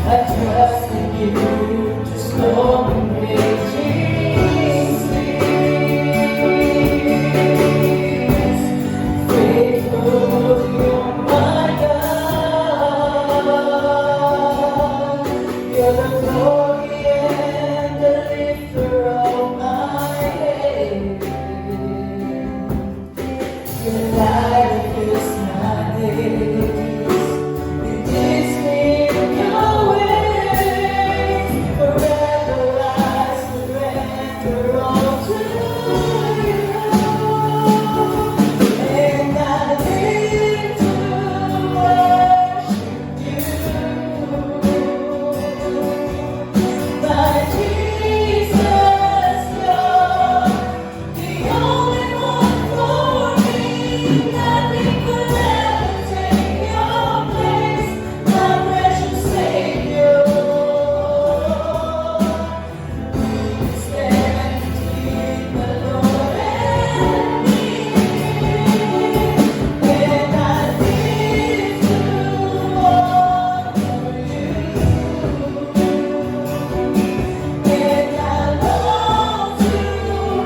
I trust in you to slow me faithful, you're my God. You're the glory and the lifter of my head. Your light is my days. You teach me your ways. Forever I surrender all to you. And I live to worship you. My Jesus, you're the only one for me. Nothing could ever take your place, my precious Savior. Stand between the Lord and me, and I live to honor you, and I long to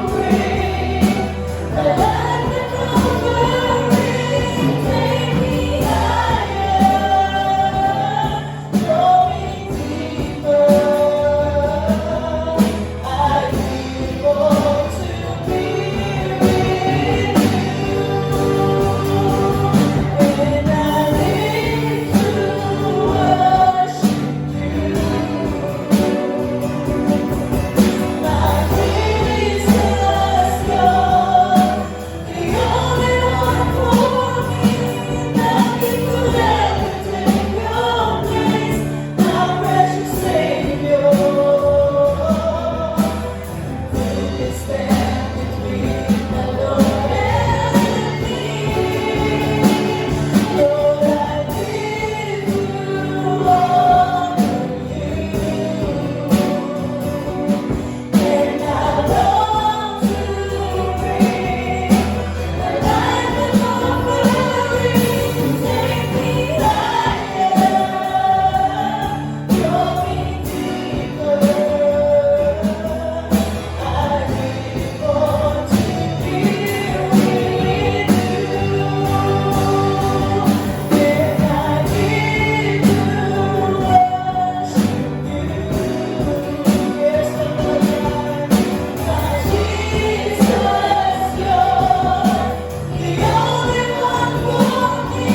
bring the life and offering. Take me higher, going deeper. I want to be with you, and I live to worship you. My Jesus, you're the only one for me. Nothing could ever take your place, my precious Savior. Who can stand between the Lord and me? Lord, I live to honor you, and I long to bring the life and offering. Take me higher, going deeper. I want to be with you, and I live to worship you. Yes, Lord, my Jesus, you're the only one for me.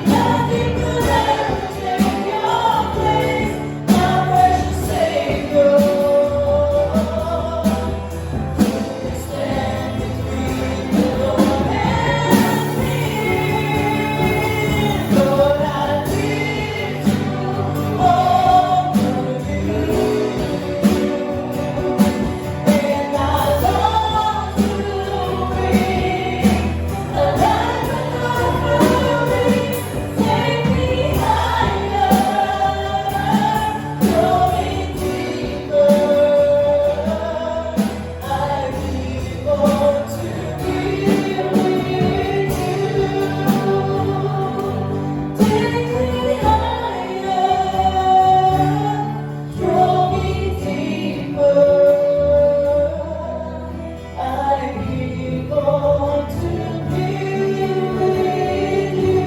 Nothing could ever take your place, my precious Savior. Stand between the Lord and me. Lord, I live to honor you, and I long to bring the life and offering. Take me higher, going deeper. I want to be with you. Take me higher, draw me deeper. I want to be with you.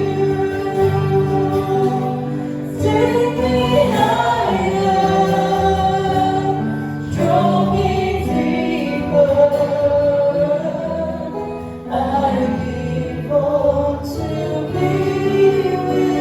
Take me higher, draw me deeper. I want to be with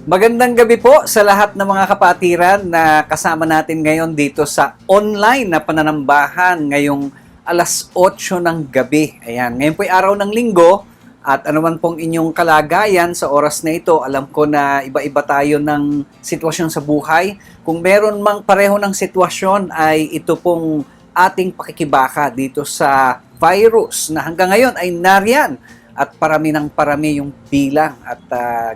Magandang gabi po sa lahat ng mga kapatiran na kasama natin ngayon dito sa online na pananambahan ngayong alas 8 ng gabi. Ayan, ngayon po ay araw ng linggo at anuman pong inyong kalagayan sa oras na ito, alam ko na iba-iba tayo ng sitwasyon sa buhay. Kung meron mang pareho ng sitwasyon ay ito pong ating pakikibaka dito sa virus na hanggang ngayon ay nariyan at parami ng parami yung bilang. At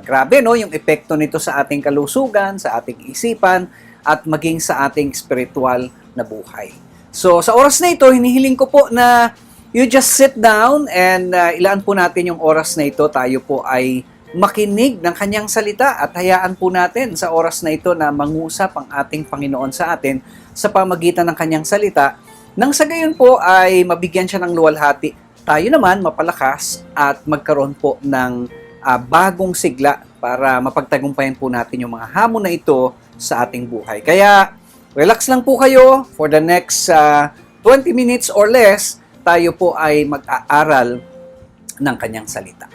grabe no, yung epekto nito sa ating kalusugan, sa ating isipan, at maging sa ating spiritual na buhay. So sa oras na ito, hinihiling ko po na you just sit down and ilaan po natin yung oras na ito. Tayo po ay makinig ng kanyang salita at hayaan po natin sa oras na ito na mangusap ang ating Panginoon sa atin sa pamagitan ng kanyang salita. Nang sa gayon po ay mabigyan siya ng luwalhati, tayo naman mapalakas at magkaroon po ng bagong sigla para mapagtagumpayan po natin yung mga hamon na ito sa ating buhay. Kaya relax lang po kayo for the next 20 minutes or less. Tayo po ay mag-aaral ng kanyang salita.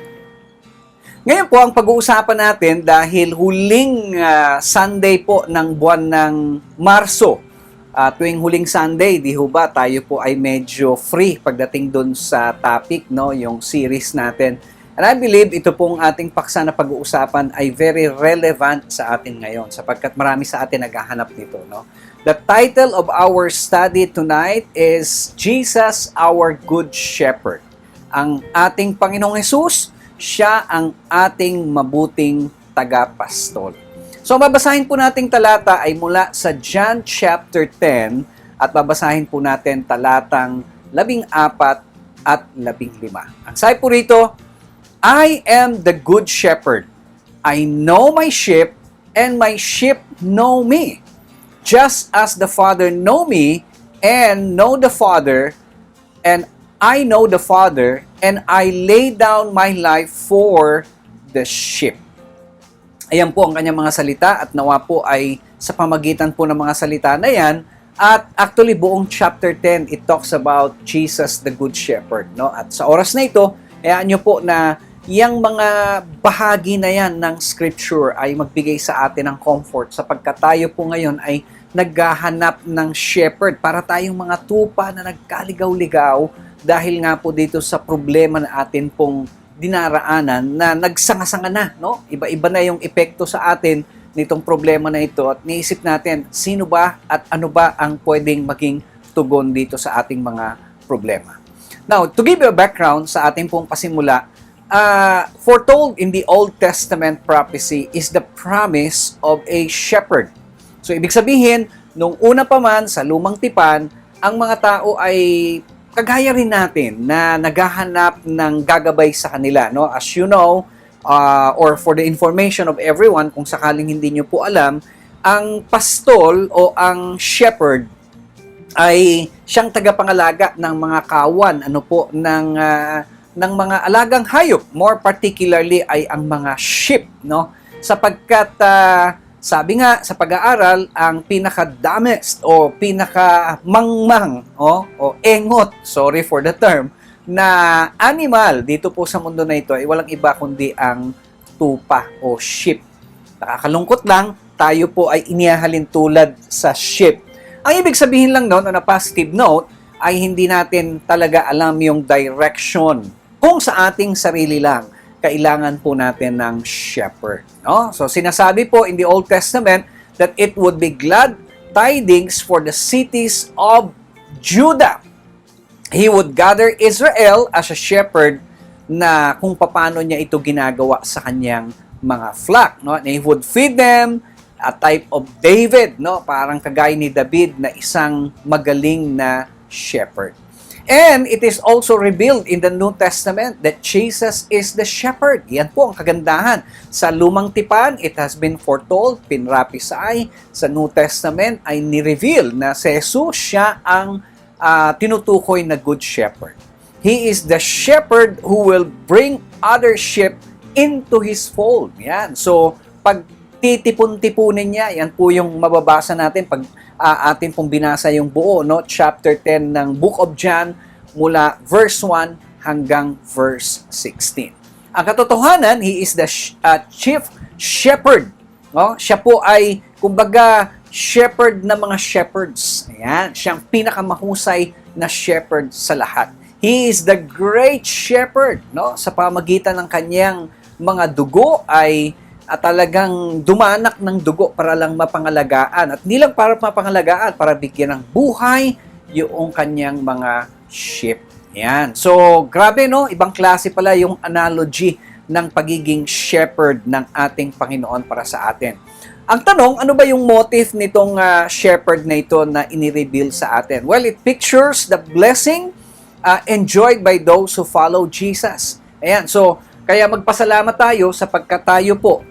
Ngayon po, ang pag-uusapan natin dahil huling Sunday po ng buwan ng Marso. Tuwing huling Sunday, di ho ba, tayo po ay medyo free pagdating dun sa topic, no, yung series natin. And I believe ito pong ating paksa na pag-uusapan ay very relevant sa atin ngayon sapagkat marami sa atin naghahanap nito, no? The title of our study tonight is Jesus, Our Good Shepherd. Ang ating Panginoong Hesus, siya ang ating mabuting tagapastol. So, babasahin po nating talata ay mula sa John chapter 10 at babasahin po natin talatang 14 at 15. Ang sabi po rito, I am the good shepherd. I know my sheep, and my sheep know me. Just as the Father know me, and know the Father, and I know the Father, and I lay down my life for the sheep. Ayan po ang kanyang mga salita at nawa po ay sa pamagitan po ng mga salita na yan. At actually buong chapter 10, it talks about Jesus the Good Shepherd. No? At sa oras na ito, hayaan nyo po na yung mga bahagi na yan ng scripture ay magbigay sa atin ng comfort sapagkat tayo po ngayon ay naghahanap ng shepherd para tayong mga tupa na nagkaligaw-ligaw dahil nga po dito sa problema na atin pong dinaraanan na nagsanga-sanga na, no? Iba-iba na yung epekto sa atin nitong problema na ito at niisip natin sino ba at ano ba ang pwedeng maging tugon dito sa ating mga problema. Now, to give you a background sa ating pong pasimula, foretold in the Old Testament prophecy is the promise of a shepherd. So, ibig sabihin, nung una pa man sa lumang tipan, ang mga tao ay kagaya rin natin na naghahanap ng gagabay sa kanila. No? As you know, or for the information of everyone, kung sakaling hindi nyo po alam, ang pastol o ang shepherd ay siyang tagapangalaga ng mga kawan, ng mga alagang hayop, more particularly ay ang mga sheep, no? Sapagkat sabi nga sa pag-aaral, ang pinaka-dumbest o pinaka-mangmang o engot, sorry for the term, na animal dito po sa mundo na ito ay walang iba kundi ang tupa o sheep. Nakakalungkot lang, tayo po ay inihahalin tulad sa sheep. Ang ibig sabihin lang noon, on a positive note, ay hindi natin talaga alam yung direction. Kung sa ating sarili lang, kailangan po natin ng shepherd. No? So sinasabi po in the Old Testament that it would be glad tidings for the cities of Judah. He would gather Israel as a shepherd na kung paano niya ito ginagawa sa kanyang mga flock. No? And he would feed them, a type of David, no? Parang kagaya ni David na isang magaling na shepherd. And it is also revealed in the New Testament that Jesus is the shepherd. Yan po ang kagandahan. Sa lumang tipan, it has been foretold, pinrapisay. Sa New Testament ay ni-reveal na si Jesus siya ang tinutukoy na good shepherd. He is the shepherd who will bring other sheep into His fold. Yan. So, pag titipon-tipunin niya, yan po yung mababasa natin pag atin pong binasa yung buo, no? Chapter 10 ng Book of John mula verse 1 hanggang verse 16. Ang katotohanan, He is the chief shepherd. No? Siya po ay, kumbaga, shepherd na mga shepherds. Ayan, siyang pinakamahusay na shepherd sa lahat. He is the great shepherd. No? Sa pamagitan ng kanyang mga dugo ay talagang dumanak ng dugo para lang mapangalagaan. At hindi lang para mapangalagaan, para bigyan ng buhay yung kanyang mga sheep. Ayan. So, grabe no, ibang klase pala yung analogy ng pagiging shepherd ng ating Panginoon para sa atin. Ang tanong, ano ba yung motive nitong shepherd na ito na inireveal sa atin? Well, it pictures the blessing enjoyed by those who follow Jesus. Ayan, so, kaya magpasalamat tayo sapagkat tayo po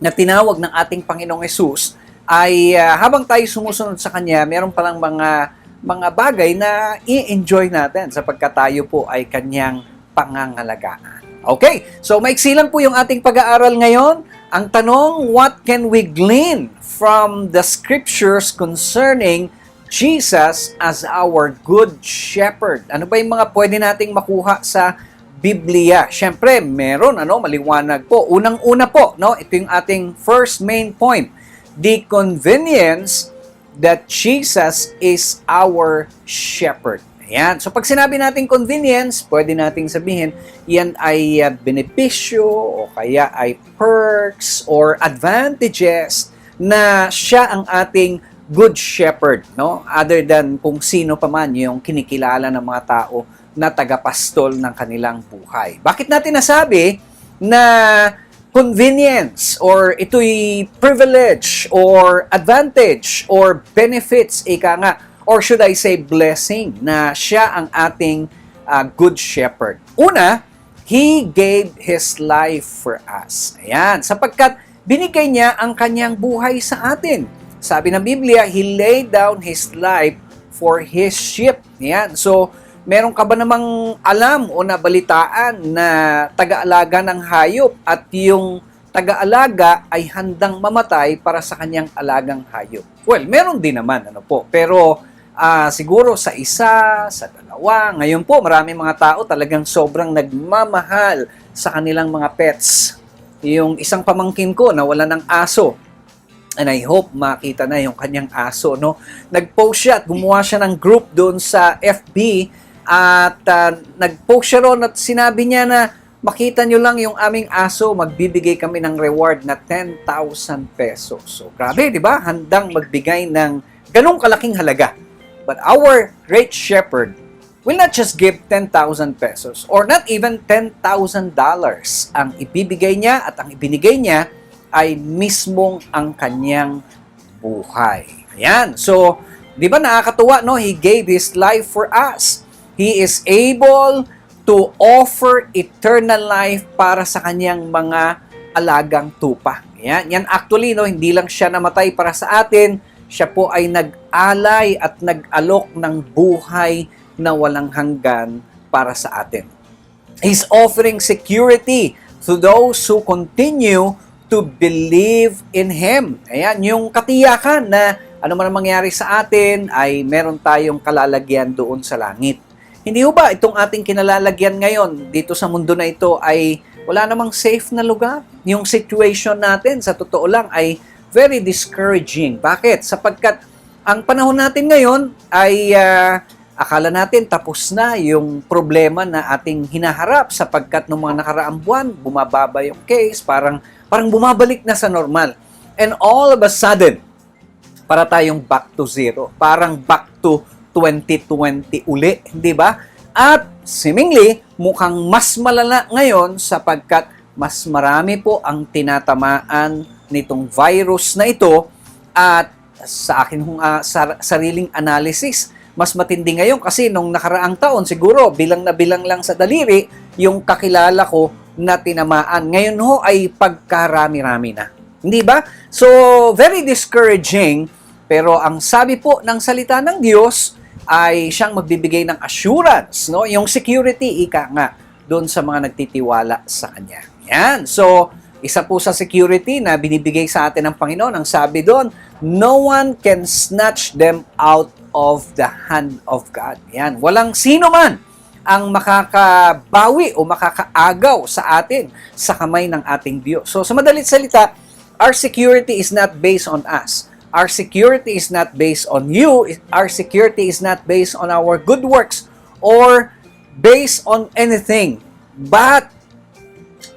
na tinawag ng ating Panginoong Hesus ay habang tayo sumusunod sa Kanya, meron palang mga bagay na i-enjoy natin sapagkat tayo po ay Kanyang pangangalagaan. Okay, so maiksi lang po yung ating pag-aaral ngayon. Ang tanong, what can we glean from the scriptures concerning Jesus as our good shepherd? Ano ba yung mga pwede nating makuha sa Biblia? Siyempre, meron, maliwanag po. Unang-una po, ito yung ating first main point. The convenience that Jesus is our shepherd. Ayan. So, pag sinabi natin convenience, pwede nating sabihin, yan ay benepisyo o kaya ay perks or advantages na siya ang ating good shepherd, Other than kung sino pa man yung kinikilala ng mga tao na tagapastol ng kanilang buhay. Bakit natin nasabi na convenience or ito'y privilege or advantage or benefits, ika nga, or should I say blessing, na siya ang ating good shepherd? Una, He gave His life for us. Ayan, sapagkat binigay niya ang kanyang buhay sa atin. Sabi ng Biblia, He laid down His life for His sheep. Ayan, so meron ka ba namang alam o nabalitaan na taga-alaga ng hayop at yung taga-alaga ay handang mamatay para sa kanyang alagang hayop? Well, meron din naman, pero siguro sa isa, sa dalawa. Ngayon po, marami mga tao talagang sobrang nagmamahal sa kanilang mga pets. Yung isang pamangkin ko na wala ng aso, and I hope makita na yung kanyang aso, Nag-post siya at gumawa siya ng group doon sa FB at nag-post siya ron at sinabi niya na makita nyo lang yung aming aso, magbibigay kami ng reward na 10,000 pesos. So, grabe, di ba? Handang magbigay ng ganong kalaking halaga. But our great shepherd will not just give 10,000 pesos or not even $10,000. Ang ibibigay niya at ang ibinigay niya ay mismong ang kanyang buhay. Ayan. So, di ba nakakatuwa, He gave His life for us. He is able to offer eternal life para sa kanyang mga alagang tupa. Ayan. Yan actually, hindi lang siya namatay para sa atin, siya po ay nag-alay at nag-alok ng buhay na walang hanggan para sa atin. He's offering security to those who continue to believe in Him. Ayan, yung katiyakan na ano man ang mangyari sa atin ay meron tayong kalalagyan doon sa langit. Hindi ho ba itong ating kinalalagyan ngayon dito sa mundo na ito ay wala namang safe na lugar? Yung situation natin sa totoo lang ay very discouraging. Bakit? Sapagkat ang panahon natin ngayon ay akala natin tapos na yung problema na ating hinaharap sapagkat noong mga nakaraang buwan, bumababa yung case, parang bumabalik na sa normal. And all of a sudden, para tayong back to zero. Parang back to 2020 uli, di ba? At seemingly, mukhang mas malala ngayon sapagkat mas marami po ang tinatamaan nitong virus na ito at sa akin sariling analysis, mas matindi ngayon kasi nung nakaraang taon siguro bilang na bilang lang sa daliri yung kakilala ko na tinamaan. Ngayon ho ay pagkarami-rami na. Hindi ba? So, very discouraging, pero ang sabi po ng salita ng Diyos ay siyang magbibigay ng assurance, yung security, ika nga, doon sa mga nagtitiwala sa Kanya. Yan. So, isa po sa security na binibigay sa atin ng Panginoon, ang sabi doon, no one can snatch them out of the hand of God. Yan. Walang sino man ang makakabawi o makakaagaw sa atin sa kamay ng ating Diyos. So, sa madalit salita, our security is not based on us. Our security is not based on you. Our security is not based on our good works or based on anything. But,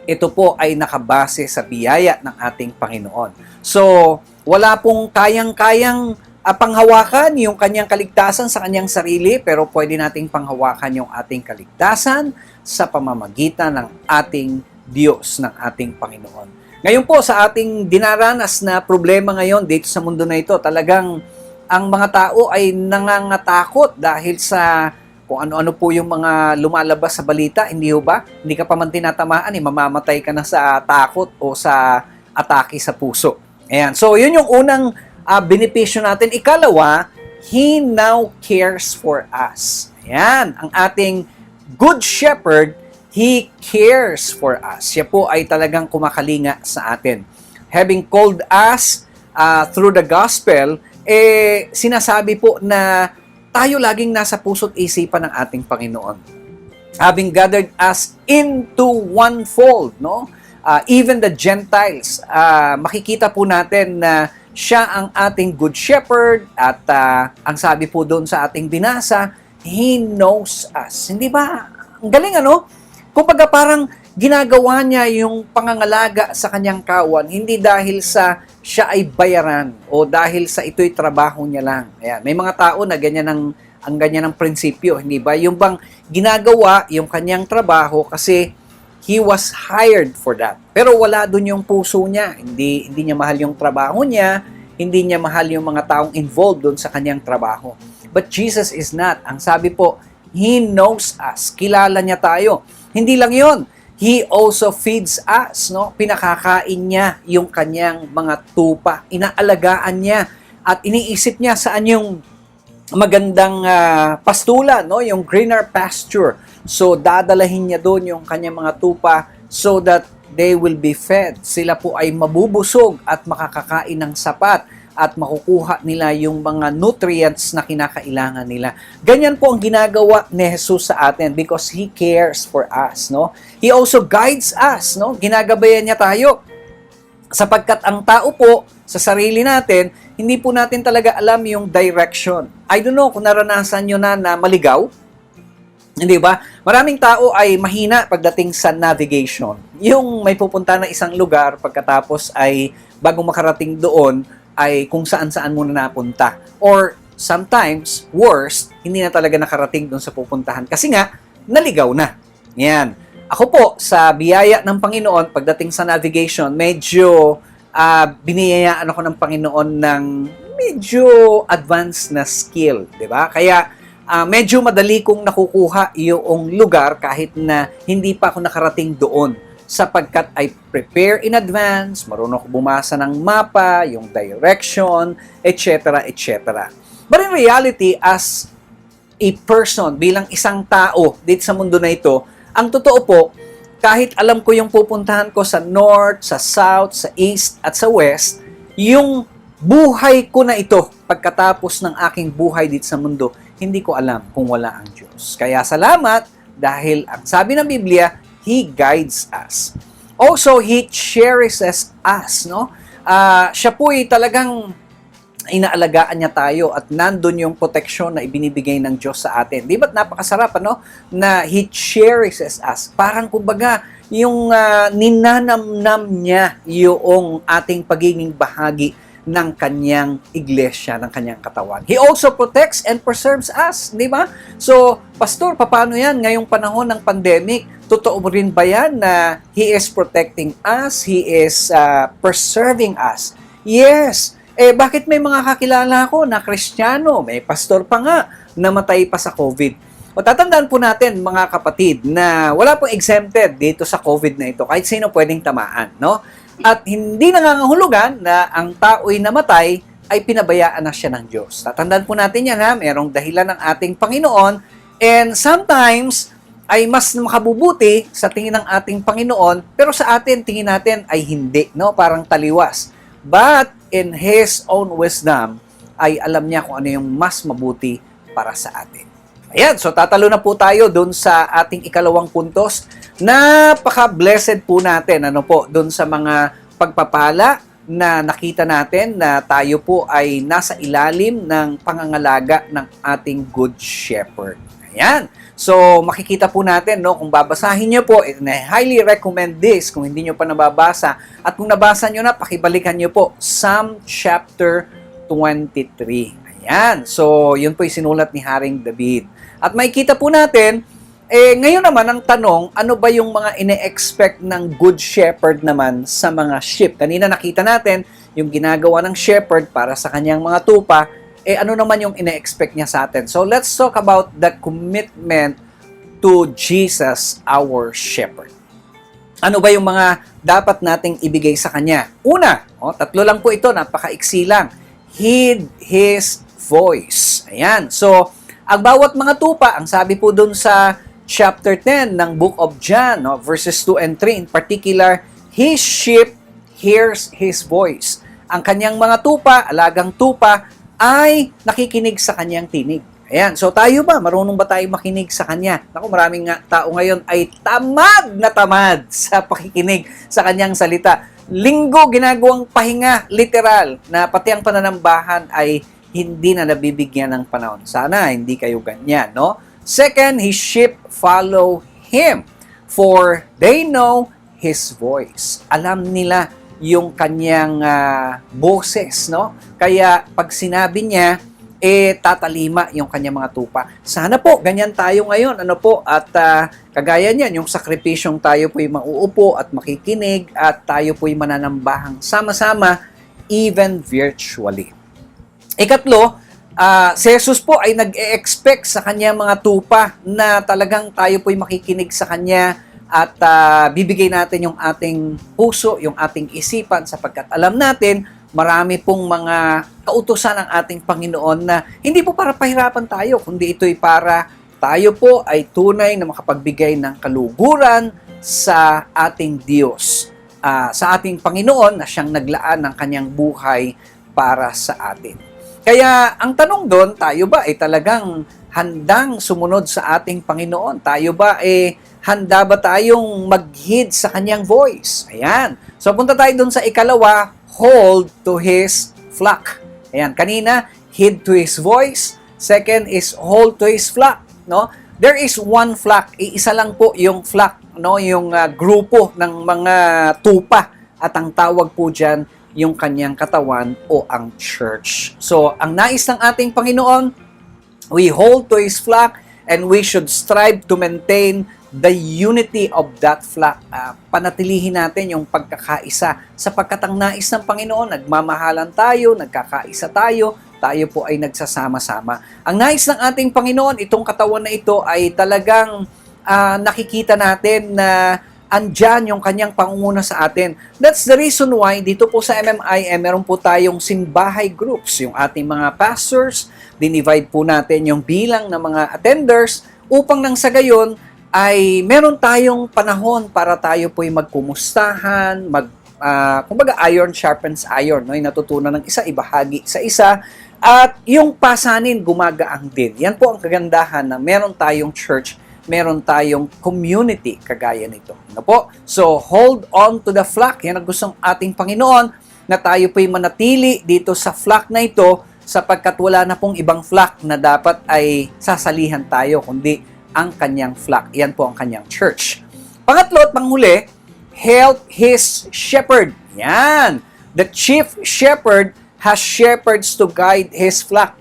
ito po ay nakabase sa biyaya ng ating Panginoon. So, wala pong kayang-kayang panghawakan yung kanyang kaligtasan sa kanyang sarili, pero pwede nating panghawakan yung ating kaligtasan sa pamamagitan ng ating Diyos, ng ating Panginoon. Ngayon po, sa ating dinaranas na problema ngayon dito sa mundo na ito, talagang ang mga tao ay nangangatakot dahil sa kung ano-ano po yung mga lumalabas sa balita, hindi ho ba? Hindi ka pa man tinatamaan, mamamatay ka na sa takot o sa atake sa puso. Ayan. So, yun yung unang benepisyo natin. Ikalawa, He now cares for us. Ayan. Ang ating Good Shepherd, He cares for us. Siya po ay talagang kumakalinga sa atin. Having called us through the gospel, sinasabi po na tayo laging nasa puso't isipan ng ating Panginoon. Having gathered us into one fold, no? Even the Gentiles, makikita po natin na siya ang ating good shepherd at ang sabi po doon sa ating binasa, He knows us. Hindi ba? Ang galing ano? Kumbaga parang ginagawa niya yung pangangalaga sa kanyang kawan, hindi dahil sa siya ay bayaran o dahil sa ito'y trabaho niya lang. Ayan. May mga tao na ganyan ang ganyan ng prinsipyo, hindi ba? Yung bang ginagawa yung kanyang trabaho kasi he was hired for that. Pero wala doon yung puso niya. Hindi niya mahal yung trabaho niya, hindi niya mahal yung mga taong involved doon sa kanyang trabaho. But Jesus is not. Ang sabi po, He knows us. Kilala niya tayo. Hindi lang yon, He also feeds us, no? Pinakakain niya yung kanyang mga tupa. Inaalagaan niya at iniisip niya saan yung magandang pastulan, no? Yung greener pasture. So dadalahin niya doon yung kanyang mga tupa so that they will be fed. Sila po ay mabubusog at makakakain ng sapat at makukuha nila yung mga nutrients na kinakailangan nila. Ganyan po ang ginagawa ni Jesus sa atin because He cares for us, no? He also guides us, no? Ginagabayan niya tayo. Sapagkat ang tao po, sa sarili natin, hindi po natin talaga alam yung direction. I don't know kung naranasan nyo na maligaw. Hindi ba? Maraming tao ay mahina pagdating sa navigation. Yung may pupunta na isang lugar, pagkatapos ay bago makarating doon, ay kung saan-saan muna napunta. Or sometimes, worst, hindi na talaga nakarating doon sa pupuntahan. Kasi nga, naligaw na. Yan. Ako po, sa biyaya ng Panginoon, pagdating sa navigation, medyo biniyayaan ako ng Panginoon ng medyo advanced na skill. Diba? Kaya, medyo madali kong nakukuha yung lugar kahit na hindi pa ako nakarating doon. Sapagkat I prepare in advance, marunong ako bumasa ng mapa, yung direction, etc., etc. But in reality, as a person, bilang isang tao dito sa mundo na ito, ang totoo po, kahit alam ko yung pupuntahan ko sa north, sa south, sa east, at sa west, yung buhay ko na ito, pagkatapos ng aking buhay dito sa mundo, hindi ko alam kung wala ang Diyos. Kaya salamat dahil ang sabi ng Biblia, He guides us. Also, He cherishes us, no? Siya po ay talagang inaalagaan niya tayo at nandun yung proteksyon na ibinibigay ng Diyos sa atin. Di ba't napakasarap, ano? Na He cherishes us. Parang kumbaga, yung ninanamnam niya yung ating pagiging bahagi ng kanyang iglesia, ng kanyang katawan. He also protects and preserves us, di ba? So, Pastor, paano yan ngayong panahon ng pandemic? Totoo rin ba yan na He is protecting us, He is preserving us? Yes. Bakit may mga kakilala ko na Kristiyano, may pastor pa nga, namatay pa sa COVID? O tatandaan po natin, mga kapatid, na wala pong exempted dito sa COVID na ito. Kahit sino pwedeng tamaan, no? At hindi nangangahulugan na ang tao'y namatay ay pinabayaan na siya ng Diyos. Tatandaan po natin yan, ha? Merong dahilan ng ating Panginoon, and sometimes ay mas makabubuti sa tingin ng ating Panginoon, pero sa atin, tingin natin ay hindi, no? Parang taliwas. But in His own wisdom, ay alam niya kung ano yung mas mabuti para sa atin. Ayan, so tatalo na po tayo dun sa ating ikalawang puntos. Napaka-blessed po natin, ano po, dun sa mga pagpapala na nakita natin na tayo po ay nasa ilalim ng pangangalaga ng ating Good Shepherd. Ayan. So, makikita po natin, no, kung babasahin nyo po, and I highly recommend this kung hindi nyo pa nababasa. At kung nabasa nyo na, pakibalikan nyo po, Psalm chapter 23. Ayan. So, yun po yung sinulat ni Haring David. At makikita po natin, ngayon naman ang tanong, ano ba yung mga ine-expect ng good shepherd naman sa mga sheep? Kanina nakita natin yung ginagawa ng shepherd para sa kanyang mga tupa, ano naman yung ine-expect niya sa atin? So, let's talk about the commitment to Jesus, our shepherd. Ano ba yung mga dapat nating ibigay sa Kanya? Una, tatlo lang po ito, napakaiksi lang. Heed His voice. Ayan. So, ang bawat mga tupa, ang sabi po dun sa chapter 10 ng Book of John, verses 2 and 3 in particular, His sheep hears His voice. Ang kanyang mga tupa, alagang tupa, ay nakikinig sa kanyang tinig. Ayan, so tayo ba? Marunong ba tayo makinig sa Kanya? Naku, maraming tao ngayon ay tamad na tamad sa pakikinig sa Kanyang salita. Linggo, ginagawang pahinga, literal, na pati ang pananambahan ay hindi na nabibigyan ng panahon. Sana hindi kayo ganyan, no? Second, His sheep follow Him, for they know His voice. Alam nila yung Kanyang boses, no? Kaya pag sinabi niya, tatalima yung kanyang mga tupa. Sana po, ganyan tayo ngayon. At kagaya niyan, yung sakripisyong tayo po'y mauupo at makikinig at tayo po'y mananambahang sama-sama, even virtually. Ikatlo, si Jesus po ay nag-e-expect sa kanyang mga tupa na talagang tayo po'y makikinig sa kanya at bibigay natin yung ating puso, yung ating isipan sapagkat alam natin marami pong mga kautusan ng ating Panginoon na hindi po para pahirapan tayo, kundi ito'y para tayo po ay tunay na makapagbigay ng kaluguran sa ating Diyos, sa ating Panginoon na siyang naglaan ng kanyang buhay para sa atin. Kaya ang tanong doon, tayo ba ay talagang handang sumunod sa ating Panginoon? Tayo ba handa ba tayong mag-heed sa kanyang voice? Ayan. So punta tayo doon sa ikalawa, hold to His flock. Ayan, kanina, heed to His voice. Second is hold to His flock. No? There is one flock. Isa lang po yung flock, no? Yung grupo ng mga tupa. At ang tawag po dyan, yung kanyang katawan o ang church. So, ang nais ng ating Panginoon, we hold to His flock and we should strive to maintain the unity of that flock. Panatilihin natin yung pagkakaisa sapagkat ang nais ng Panginoon, nagmamahalan tayo, nagkakaisa tayo, tayo po ay nagsasama-sama. Ang nais ng ating Panginoon, itong katawan na ito ay talagang nakikita natin na andyan yung kanyang pangunguna sa atin. That's the reason why dito po sa MMIM, meron po tayong simbahay groups. Yung ating mga pastors, dinivide po natin yung bilang ng mga attenders upang nang sa gayon, ay meron tayong panahon para tayo po'y magkumustahan, kumbaga iron sharpens iron, no? Yung natutunan ng isa, ibahagi sa isa, at yung pasanin gumagaang din. Yan po ang kagandahan na meron tayong church, meron tayong community kagaya nito. Ano po? So, hold on to the flock. Yan ang gustong ating Panginoon na tayo po'y manatili dito sa flock na ito sapagkat wala na pong ibang flock na dapat ay sasalihan tayo, kundi ang kanyang flock. Yan po ang kanyang church. Pangatlo at panghuli, help His shepherd. Yan. The chief shepherd has shepherds to guide His flock.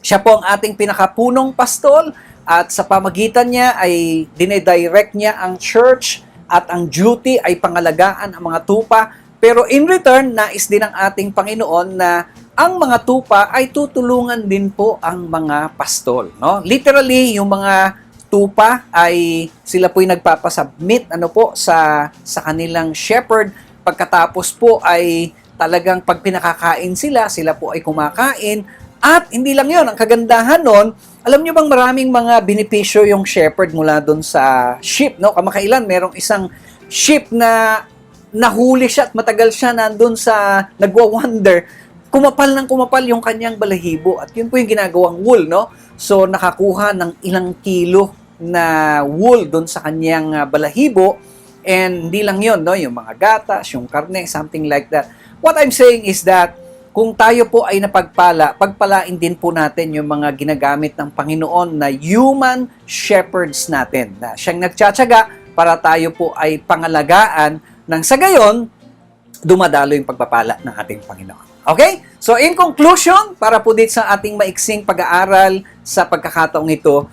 Siya po ang ating pinakapunong pastol at sa pamagitan niya ay dinedirect niya ang church at ang duty ay pangalagaan ang mga tupa. Pero in return, nais din ng ating Panginoon na ang mga tupa ay tutulungan din po ang mga pastol. No? Literally, yung mga tupa ay sila po'y nagpapasubmit sa kanilang shepherd. Pagkatapos po ay talagang pag pinakakain sila po ay kumakain. At hindi lang yon, ang kagandahan nun, alam nyo bang maraming mga benepisyo yung shepherd mula doon sa sheep, no? Kamakailan, merong isang sheep na nahuli siya at matagal siya nandun sa nagwa-wonder. Kumapal yung kanyang balahibo at yun po yung ginagawang wool, no? So, nakakuha ng ilang kilo na wool doon sa kanyang balahibo and hindi lang yun, no? Yung mga gatas, yung karne, something like that. What I'm saying is that kung tayo po ay napagpala, pagpalain din po natin yung mga ginagamit ng Panginoon na human shepherds natin na siyang nagtsatsaga para tayo po ay pangalagaan nang sa gayon, dumadalo yung pagpapala ng ating Panginoon. Okay? So in conclusion, para po dito sa ating maiksing pag-aaral sa pagkakataong ito,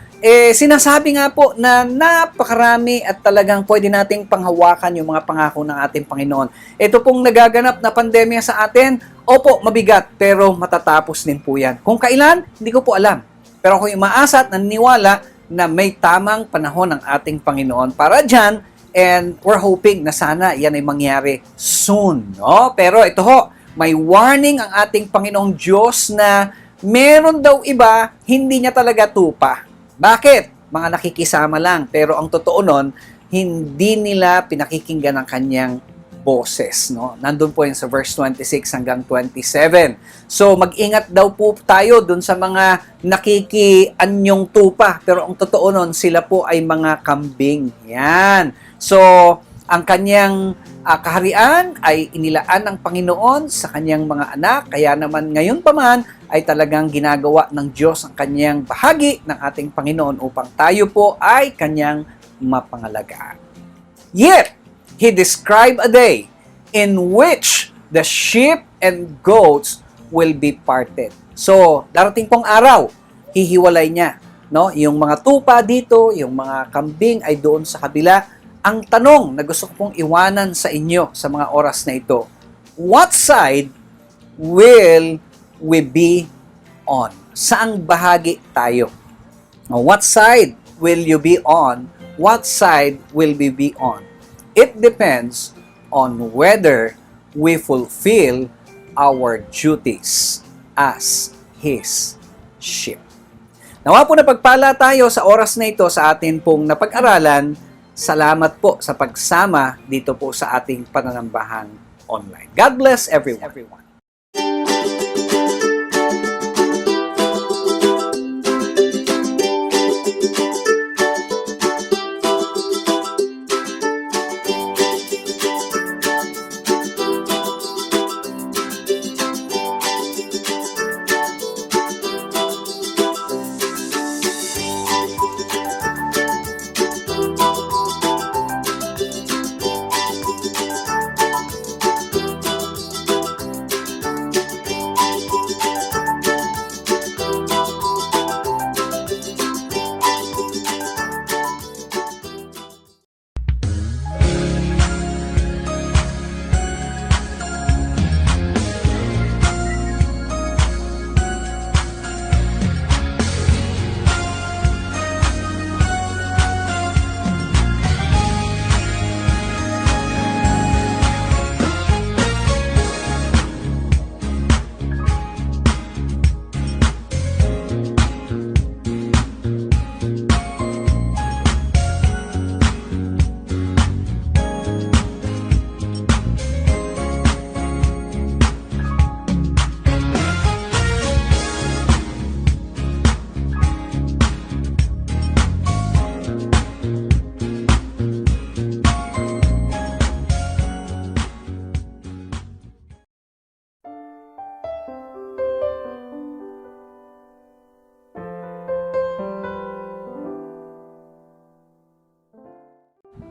sinasabi nga po na napakarami at talagang pwede nating panghawakan yung mga pangako ng ating Panginoon. Ito pong nagaganap na pandemya sa atin, opo, mabigat, pero matatapos din po yan. Kung kailan, hindi ko po alam. Pero ako yung maasa at naniniwala na may tamang panahon ng ating Panginoon para dyan, and we're hoping na sana yan ay mangyari soon. No? Pero ito ho, may warning ang ating Panginoong Diyos na meron daw iba, hindi niya talaga tupa. Bakit? Mga nakikisama lang. Pero ang totoo nun, hindi nila pinakikinggan ang kanyang boses. No? Nandun po yun sa verse 26 hanggang 27. So mag-ingat daw po tayo dun sa mga nakikianyong tupa. Pero ang totoo nun, sila po ay mga kambing. Yan. So, ang kanyang kaharian ay inilaan ng Panginoon sa kanyang mga anak. Kaya naman ngayon pa man ay talagang ginagawa ng Diyos ang kanyang bahagi ng ating Panginoon upang tayo po ay kanyang mapangalagaan. Yet, He described a day in which the sheep and goats will be parted. So, darating pong araw, hihiwalay niya. No? Yung mga tupa dito, yung mga kambing ay doon sa kabila. Ang tanong na gusto ko pong iwanan sa inyo sa mga oras na ito, what side will we be on? Saang bahagi tayo? What side will you be on? What side will we be on? It depends on whether we fulfill our duties as His sheep. Nawa po na pagpala tayo sa oras na ito sa atin pong napag-aralan. Salamat po sa pagsama dito po sa ating pananambahan online. God bless everyone.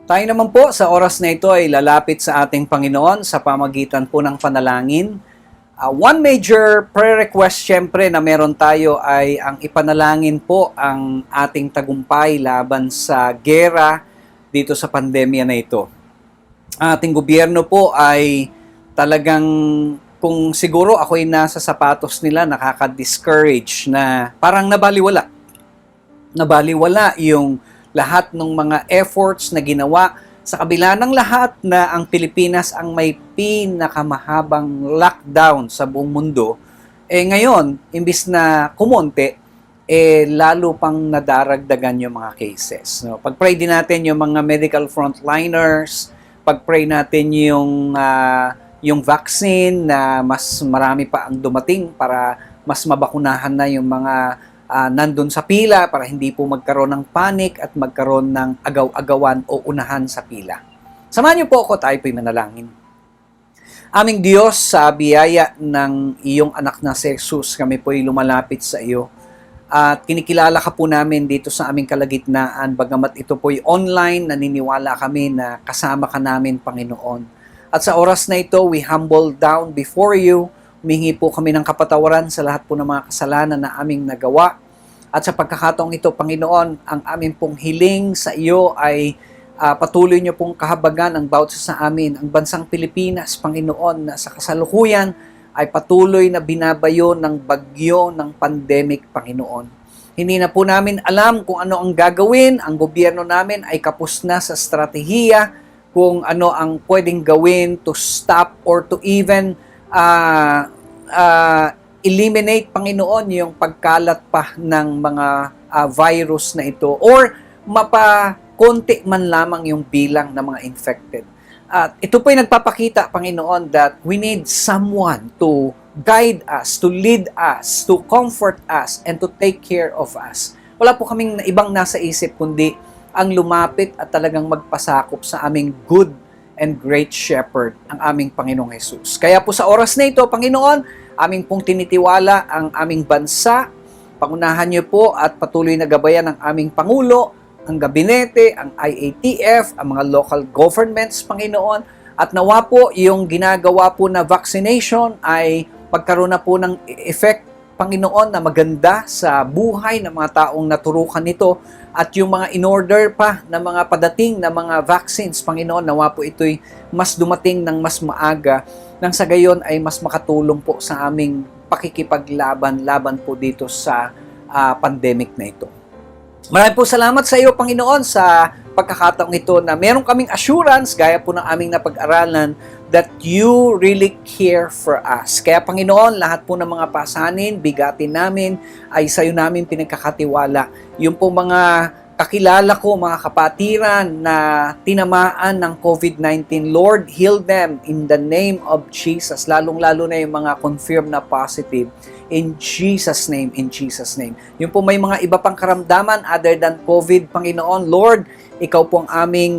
Tayo naman po sa oras na ito ay lalapit sa ating Panginoon sa pamagitan po ng panalangin. One major prayer request syempre na meron tayo ay ang ipanalangin po ang ating tagumpay laban sa gera dito sa pandemya na ito. Ating gobyerno po ay talagang, kung siguro ako'y nasa sapatos nila, nakaka-discourage na parang nabaliwala. Nabaliwala yung lahat ng mga efforts na ginawa sa kabila ng lahat na ang Pilipinas ang may pinakamahabang lockdown sa buong mundo. Ngayon, imbis na kumonte, lalo pang nadaragdagan yung mga cases. No? Pag-pray din natin yung mga medical frontliners, pag-pray natin yung vaccine na mas marami pa ang dumating para mas mabakunahan na yung mga nandun sa pila para hindi po magkaroon ng panic at magkaroon ng agaw-agawan o unahan sa pila. Samahan niyo po ako, tayo po'y manalangin. Aming Diyos, sa biyaya ng iyong anak na si Jesus, kami po'y lumalapit sa iyo. At kinikilala ka po namin dito sa aming kalagitnaan, bagamat ito po'y online, naniniwala kami na kasama ka namin, Panginoon. At sa oras na ito, we humble down before you. Humingi po kami ng kapatawaran sa lahat po ng mga kasalanan na aming nagawa. At sa pagkakataong ito, Panginoon, ang aming pong hiling sa iyo ay patuloy niyo pong kahabagan ang bawat isa sa amin. Ang bansang Pilipinas, Panginoon, na sa kasalukuyan ay patuloy na binabayo ng bagyo ng pandemic, Panginoon. Hindi na po namin alam kung ano ang gagawin. Ang gobyerno namin ay kapos na sa strategiya kung ano ang pwedeng gawin to stop or to even eliminate, Panginoon, yung pagkalat pa ng mga virus na ito or mapakonti man lamang yung bilang ng mga infected. At ito po ay nagpapakita, Panginoon, that we need someone to guide us, to lead us, to comfort us, and to take care of us. Wala po kaming ibang nasa isip kundi ang lumapit at talagang magpasakop sa aming good and great shepherd, ang aming Panginoong Jesus. Kaya po sa oras na ito, Panginoon, aming pong tinitiwala ang aming bansa. Pangunahan niyo po at patuloy na gabayan ang aming Pangulo, ang gabinete, ang IATF, ang mga local governments, Panginoon. At nawa po yung ginagawa po na vaccination ay pagkaroon na po ng effect, Panginoon, na maganda sa buhay ng mga taong naturukan nito at yung mga in-order pa na mga padating na mga vaccines, Panginoon, nawa po ito'y mas dumating ng mas maaga nang sa gayon ay mas makatulong po sa aming pakikipaglaban po dito sa pandemic na ito. Maraming po salamat sa iyo, Panginoon, sa pagkakataong ito na meron kaming assurance, gaya po ng aming napag-aralan, that you really care for us. Kaya, Panginoon, lahat po ng mga pasanin, bigatin namin, ay sa iyo namin pinagkakatiwala. Yung po mga kakilala ko, mga kapatiran na tinamaan ng COVID-19, Lord, heal them in the name of Jesus. Lalong-lalo na yung mga confirmed na positive. In Jesus' name, in Jesus' name. Yung po may mga iba pang karamdaman other than COVID, Panginoon, Lord, ikaw po ang aming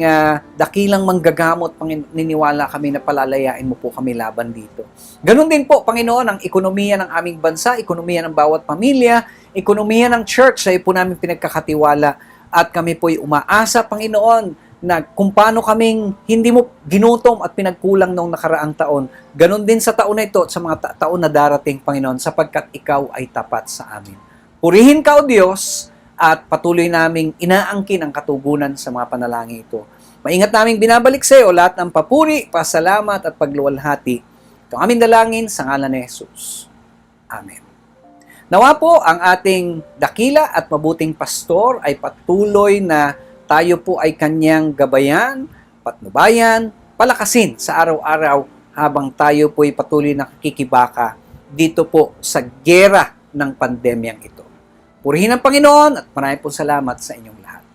dakilang manggagamot, niniwala kami na palalayain mo po kami laban dito. Ganon din po, Panginoon, ang ekonomiya ng aming bansa, ekonomiya ng bawat pamilya, ekonomiya ng church, sa iyo po namin pinagkakatiwala. At kami po'y umaasa, Panginoon, na kung paano kaming hindi mo ginutom at pinagkulang noong nakaraang taon, ganon din sa taon na ito at sa mga taon na darating, Panginoon, sapagkat ikaw ay tapat sa amin. Purihin ka, O Diyos, at patuloy naming inaangkin ang katugunan sa mga panalangin ito. Maingat naming binabalik sa iyo lahat ng papuri, pasalamat at pagluwalhati. Ito ang aming dalangin sa ngalan ni Jesus. Amen. Nawa po ang ating dakila at mabuting pastor ay patuloy na tayo po ay kanyang gabayan, patnubayan, palakasin sa araw-araw habang tayo po ay patuloy na nakikibaka dito po sa gera ng pandemyang ito. Purihin ang Panginoon at maraming po salamat sa inyong lahat.